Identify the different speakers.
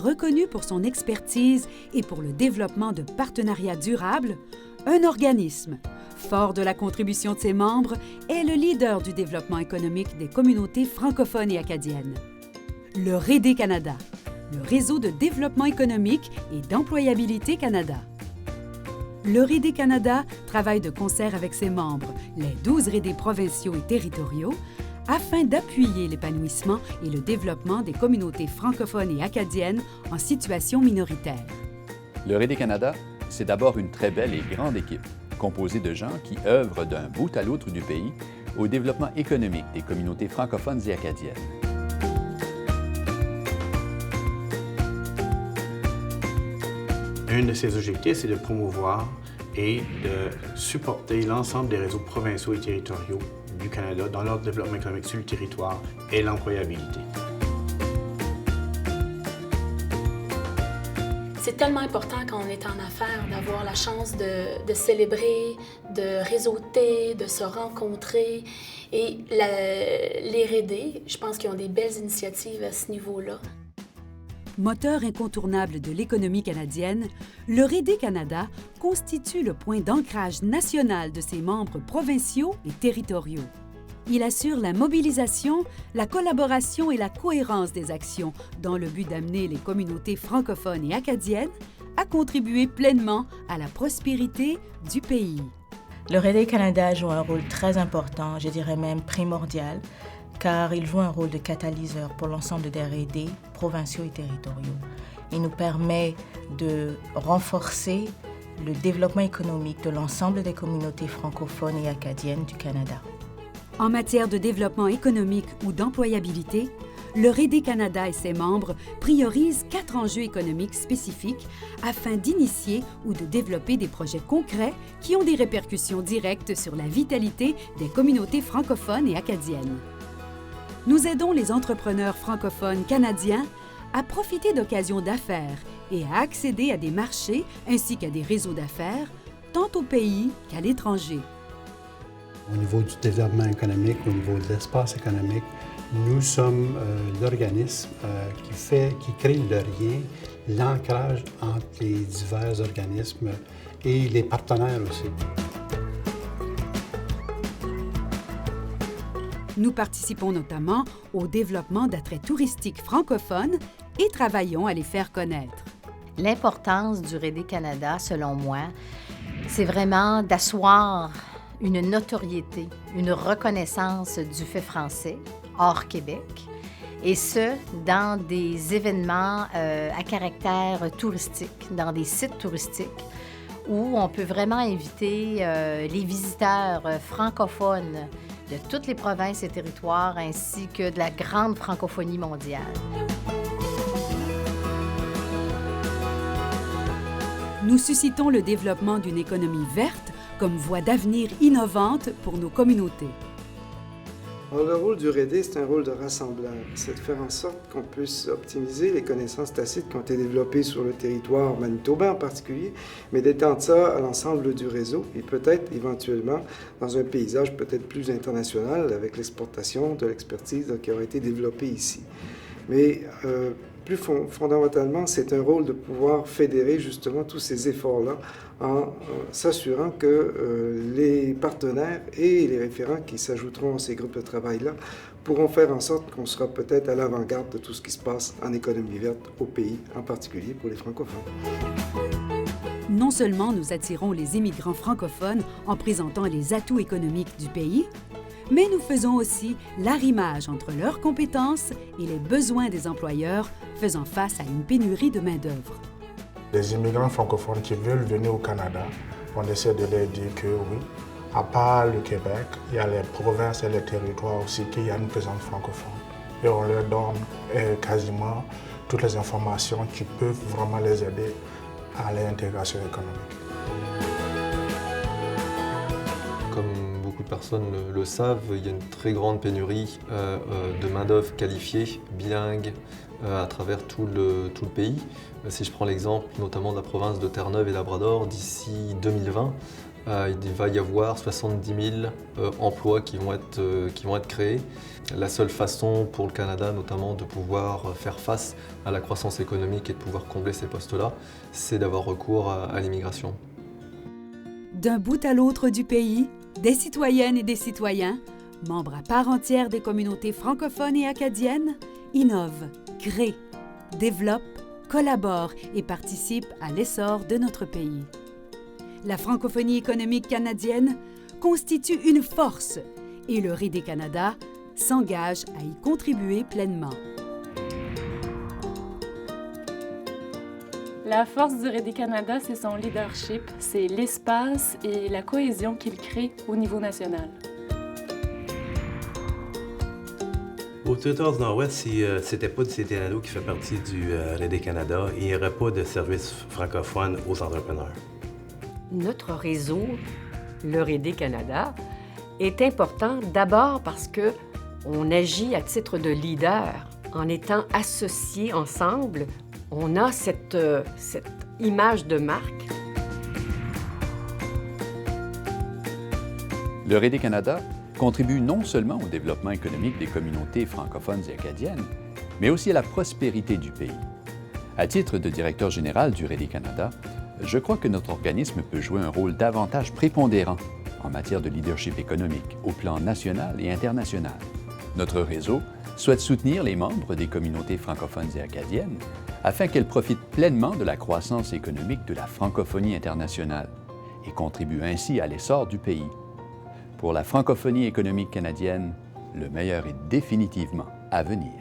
Speaker 1: reconnu pour son expertise et pour le développement de partenariats durables, un organisme, fort de la contribution de ses membres, est le leader du développement économique des communautés francophones et acadiennes. Le REDE Canada, le Réseau de développement économique et d'employabilité Canada. Le REDE Canada travaille de concert avec ses membres, les 12 REDE provinciaux et territoriaux, afin d'appuyer l'épanouissement et le développement des communautés francophones et acadiennes en situation minoritaire.
Speaker 2: Le REDE Canada, c'est d'abord une très belle et grande équipe, composée de gens qui œuvrent d'un bout à l'autre du pays au développement économique des communautés francophones et acadiennes.
Speaker 3: Un de ses objectifs, c'est de promouvoir et de supporter l'ensemble des réseaux provinciaux et territoriaux du Canada dans leur développement économique sur le territoire et l'employabilité.
Speaker 4: C'est tellement important quand on est en affaires d'avoir la chance de célébrer, de réseauter, de se rencontrer. Et les REDE, je pense qu'ils ont des belles initiatives à ce niveau-là.
Speaker 1: Moteur incontournable de l'économie canadienne, le REDE Canada constitue le point d'ancrage national de ses membres provinciaux et territoriaux. Il assure la mobilisation, la collaboration et la cohérence des actions dans le but d'amener les communautés francophones et acadiennes à contribuer pleinement à la prospérité du pays.
Speaker 5: Le REDE Canada joue un rôle très important, je dirais même primordial, car il joue un rôle de catalyseur pour l'ensemble des REDE provinciaux et territoriaux. Il nous permet de renforcer le développement économique de l'ensemble des communautés francophones et acadiennes du Canada.
Speaker 1: En matière de développement économique ou d'employabilité, le REDE Canada et ses membres priorisent 4 enjeux économiques spécifiques afin d'initier ou de développer des projets concrets qui ont des répercussions directes sur la vitalité des communautés francophones et acadiennes. Nous aidons les entrepreneurs francophones canadiens à profiter d'occasions d'affaires et à accéder à des marchés ainsi qu'à des réseaux d'affaires, tant au pays qu'à l'étranger.
Speaker 6: Au niveau du développement économique, au niveau de l'espace économique, nous sommes l'organisme qui crée le lien, l'ancrage entre les divers organismes et les partenaires aussi.
Speaker 1: Nous participons notamment au développement d'attraits touristiques francophones et travaillons à les faire connaître.
Speaker 7: L'importance du REDE Canada, selon moi, c'est vraiment d'asseoir une notoriété, une reconnaissance du fait français hors Québec, et ce, dans des événements à caractère touristique, dans des sites touristiques, où on peut vraiment inviter les visiteurs francophones de toutes les provinces et territoires, ainsi que de la grande francophonie mondiale.
Speaker 1: Nous suscitons le développement d'une économie verte comme voie d'avenir innovante pour nos communautés.
Speaker 8: Alors, le rôle du REDE, c'est un rôle de rassembleur. C'est de faire en sorte qu'on puisse optimiser les connaissances tacites qui ont été développées sur le territoire manitobain en particulier, mais d'étendre ça à l'ensemble du réseau et peut-être éventuellement dans un paysage peut-être plus international avec l'exportation de l'expertise qui aura été développée ici. Mais plus fondamentalement, c'est un rôle de pouvoir fédérer justement tous ces efforts-là en s'assurant que les partenaires et les référents qui s'ajouteront à ces groupes de travail-là pourront faire en sorte qu'on sera peut-être à l'avant-garde de tout ce qui se passe en économie verte au pays, en particulier pour les francophones.
Speaker 1: Non seulement nous attirons les immigrants francophones en présentant les atouts économiques du pays, mais nous faisons aussi l'arrimage entre leurs compétences et les besoins des employeurs faisant face à une pénurie de main-d'œuvre.
Speaker 9: Les immigrants francophones qui veulent venir au Canada, on essaie de leur dire que oui, à part le Québec, il y a les provinces et les territoires aussi qui ont une présence francophone. Et on leur donne quasiment toutes les informations qui peuvent vraiment les aider à l'intégration économique.
Speaker 10: Comme beaucoup de personnes le savent, il y a une très grande pénurie de main-d'œuvre qualifiée, bilingue, à travers tout le pays. Si je prends l'exemple notamment de la province de Terre-Neuve et Labrador, d'ici 2020, il va y avoir 70 000 emplois qui vont être créés. La seule façon pour le Canada, notamment, de pouvoir faire face à la croissance économique et de pouvoir combler ces postes-là, c'est d'avoir recours à l'immigration.
Speaker 1: D'un bout à l'autre du pays, des citoyennes et des citoyens, membres à part entière des communautés francophones et acadiennes, innovent, créent, développent, collaborent et participent à l'essor de notre pays. La francophonie économique canadienne constitue une force et le RD Canada s'engage à y contribuer pleinement.
Speaker 11: La force du RD Canada, c'est son leadership, c'est l'espace et la cohésion qu'il crée au niveau national.
Speaker 12: Au territoire du Nord-Ouest, si c'était pas du CTNADO qui fait partie du RD Canada, il n'y aurait pas de services francophones aux entrepreneurs.
Speaker 13: Notre réseau, le RD Canada, est important d'abord parce qu'on agit à titre de leader. En étant associés ensemble, on a cette image de marque.
Speaker 2: Le RD Canada contribue non seulement au développement économique des communautés francophones et acadiennes, mais aussi à la prospérité du pays. À titre de directeur général du RD Canada, je crois que notre organisme peut jouer un rôle davantage prépondérant en matière de leadership économique au plan national et international. Notre réseau souhaite soutenir les membres des communautés francophones et acadiennes afin qu'elles profitent pleinement de la croissance économique de la francophonie internationale et contribuent ainsi à l'essor du pays. Pour la francophonie économique canadienne, le meilleur est définitivement à venir.